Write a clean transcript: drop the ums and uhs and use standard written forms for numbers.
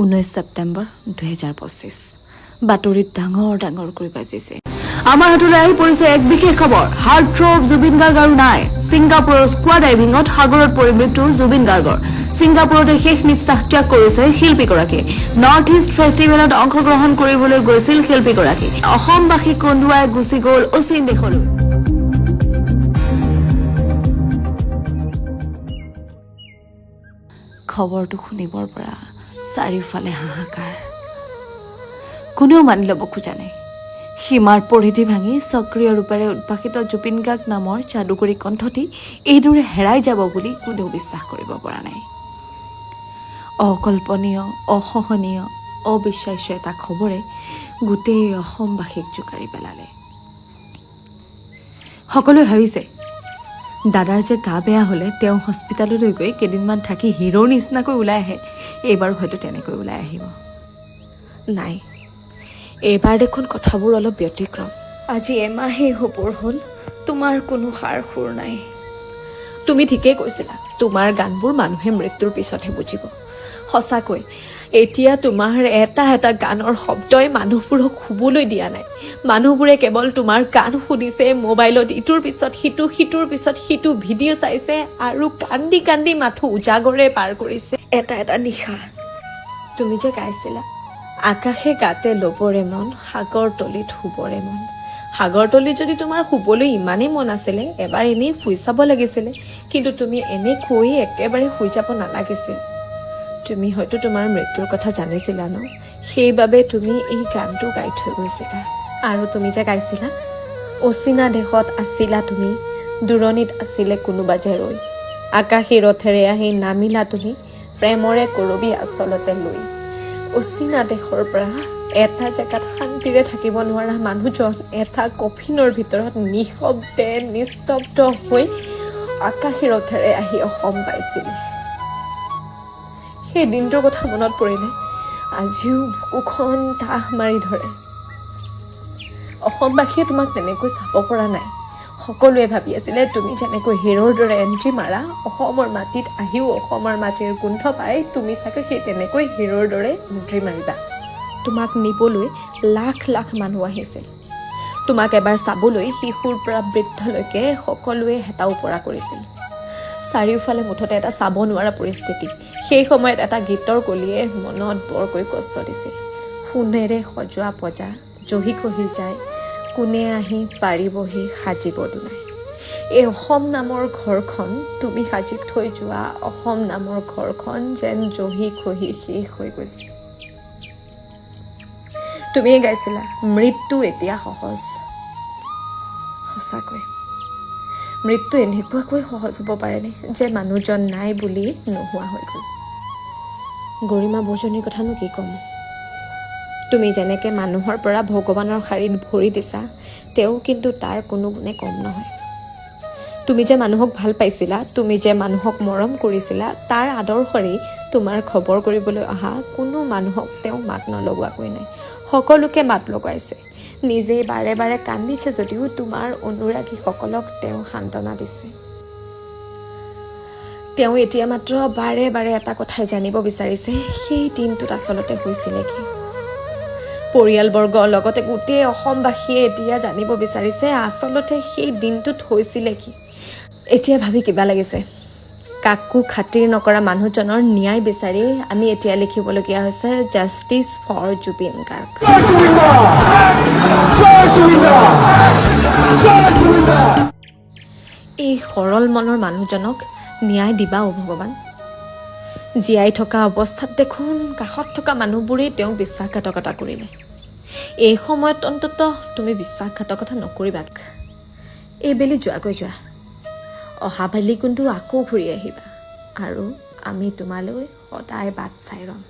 19 ছেপ্টেম্বৰ 2025 বাতৰিত ডাঙৰ ডাঙৰ কৰি বাজিছে। আমাৰ হাতলৈ আহি পৰিছে এক বিশেষ খবৰ। হাৰ্ট থ্ৰব জুবিন গাৰ্গ আৰু নাই। ছিংগাপুৰৰ স্কুৱা ডাইভিঙত সাগৰত পৰি মৃত্যু জুবিন গাৰ্গৰ। ছিংগাপুৰতে শেষ নিশ্বাস ত্যাগ কৰিছে শিল্পীগৰাকী। নৰ্থ ইষ্ট ফেষ্টিভেলত অংশগ্ৰহণ কৰিবলৈ গৈছিল শিল্পীগৰাকী। অসমবাসীক কন্দুৱাই গুচি গ'ল অচিন দেশলৈ। খবৰটো শুনিবৰ পৰা চাৰিওফালে হাহাকাৰ। কোনেও মানি ল'ব খোজা নাই। সীমাৰ পৰিধি ভাঙি সক্ৰিয় ৰূপেৰে উদ্ভাসিত জুবিন গাৰ্গ নামৰ যাদুকৰী কণ্ঠটি এইদৰে হেৰাই যাব বুলি কোনেও বিশ্বাস কৰিব পৰা নাই। অকল্পনীয়, অসহনীয়, অবিশ্বাস্য এটা খবৰে গোটেই অসমবাসীক জোকাৰি পেলালে। সকলোৱে ভাবিছে দাদাৰ যে গা বেয়া হ'লে তেওঁ হস্পিটেললৈ গৈ কেইদিনমান থাকি হিৰোৰ নিচিনাকৈ ওলাই আহে। এইবাৰ হয়তো তেনেকৈ ওলাই আহিব। নাই, এইবাৰ দেখোন কথাবোৰ অলপ ব্যতিক্ৰম। আজি এমাহেই হ'বৰ হ'ল তোমাৰ কোনো সাৰ সুৰ নাই। তুমি ঠিকেই কৈছিলা, তোমাৰ গানবোৰ মানুহে মৃত্যুৰ পিছতহে বুজিব। সঁচাকৈ এতিয়া তোমাৰ এটা এটা গানৰ শব্দই মানুহবোৰক শুবলৈ দিয়া নাই। মানুহবোৰে কেৱল তোমাৰ গান শুনিছে, মোবাইলত ইটোৰ পিছত সিটো, সিটোৰ পিছত সিটো ভিডিঅ' চাইছে আৰু কান্দি কান্দি মাথো উজাগৰে পাৰ কৰিছে এটা এটা নিশা। তুমি যে গাইছিলা, আকাশে গাতে ল'বৰে মন, সাগৰ তলিত শুবৰে মন। সাগৰ তলিত যদি তোমাৰ শুবলৈ ইমানেই মন আছিলে, এবাৰ এনেই শুই চাব লাগিছিলে। কিন্তু তুমি এনে কৈ একেবাৰে শুই যাব নালাগিছিল। তুমি হয়তো তোমাৰ মৃত্যুৰ কথা জানিছিলা ন, সেইবাবে তুমি এই গানটো গাই থৈ গৈছিলা। আৰু তুমি যে গাইছিলা, অচিনা দেশত আছিলা তুমি, দূৰণিত আছিলে কোনোবা যে ৰৈ, আকাশী ৰথেৰে আহি নামিলা তুমি, প্ৰেমৰে কৰবি আচলতে লৈ। অচিনা দেশৰ পৰা এটা জেগাত শান্তিৰে থাকিব নোৱাৰা মানুহজন এটা কফিনৰ ভিতৰত নিঃশব্দে নিস্তব্ধ হৈ আকাশী ৰথেৰে আহি অসম পাইছিলে। সেই দিনটোৰ কথা মনত পৰিলে আজিও বুকুখন তাহ মাৰি ধৰে। অসমবাসীয়ে তোমাক তেনেকৈ চাব পৰা নাই। সকলোৱে ভাবি আছিলে তুমি যেনেকৈ হিৰোৰ দৰে এণ্ট্ৰি মাৰা, অসমৰ মাটিত আহিও অসমৰ মাটিৰ গোন্ধ পাই তুমি চাগে সেই তেনেকৈ হিৰোৰ দৰে এণ্ট্ৰি মাৰিবা। তোমাক নিবলৈ লাখ লাখ মানুহ আহিছিল। তোমাক এবাৰ চাবলৈ শিশুৰ পৰা বৃদ্ধলৈকে সকলোৱে হেতা ওপৰা কৰিছিল। চাৰিওফালে মুঠতে এটা চাব নোৱাৰা পৰিস্থিতি। সেই সময়ত এটা গীতৰ কলিয়ে মনত বৰকৈ কষ্ট দিছিল। সোণেৰে সজোৱা পজা জহি কহি যায়, কোনে আহি পাৰিবহি সাজিব দুনাই। এই অসম নামৰ ঘৰখন, তুমি সাজি থৈ যোৱা অসম নামৰ ঘৰখন যেন জহি খহি শেষ হৈ গৈছে। তুমিয়ে গাইছিলা, মৃত্যু এতিয়া সহজ। সঁচাকৈ মৃত্যু এনেকুৱাকৈ সহজ হ'ব পাৰেনে যে মানুহজন নাই বুলি নোহোৱা হৈ গ'ল। গৰিমা বৌজনীৰ কথানো কি ক'ম। তুমি যেনেকৈ মানুহৰ পৰা ভগৱানৰ শাৰীত ভৰি দিছা, তেওঁ কিন্তু তাৰ কোনো গুণে কম নহয়। তুমি যে মানুহক ভাল পাইছিলা, তুমি যে মানুহক মৰম কৰিছিলা, তাৰ আদৰ্শৰেই তোমাৰ খবৰ কৰিবলৈ অহা কোনো মানুহক তেওঁ মাত নলগোৱাকৈ নাই। সকলোকে মাত লগাইছে। নিজেই বাৰে বাৰে কান্দিছে যদিও তোমাৰ অনুৰাগীসকলক তেওঁ সান্তনা দিছে। তেওঁ এতিয়া মাত্ৰ বাৰে বাৰে এটা কথাই জানিব বিচাৰিছে, সেই দিনটোত আচলতে হৈছিলে কি। পৰিয়ালবৰ্গ লগতে গোটেই অসমবাসীয়ে এতিয়া জানিব বিচাৰিছে আচলতে সেই দিনটোত হৈছিলে কি। এতিয়া ভাবি কিবা লাগিছে, কাকো খাতিৰ নকৰা মানুহজনৰ ন্যায় বিচাৰি আমি এতিয়া লিখিবলগীয়া হৈছে জাষ্টিছ ফৰ জুবিন গাৰ্গ। এই সৰল মনৰ মানুহজনক ন্যায় দিবা অ ভগৱান। জীয়াই থকা অৱস্থাত দেখোন কাষত থকা মানুহবোৰেই তেওঁক বিশ্বাসঘাতকতা কৰিলে। এই সময়ত অন্তত তুমি বিশ্বাসঘাতকতা নকৰিবা। এইবেলি যোৱাকৈ যোৱা, অহাবেলি কিন্তু আকৌ ঘূৰি আহিবা আৰু আমি তোমালৈ সদায় বাট চাই ৰ'ম।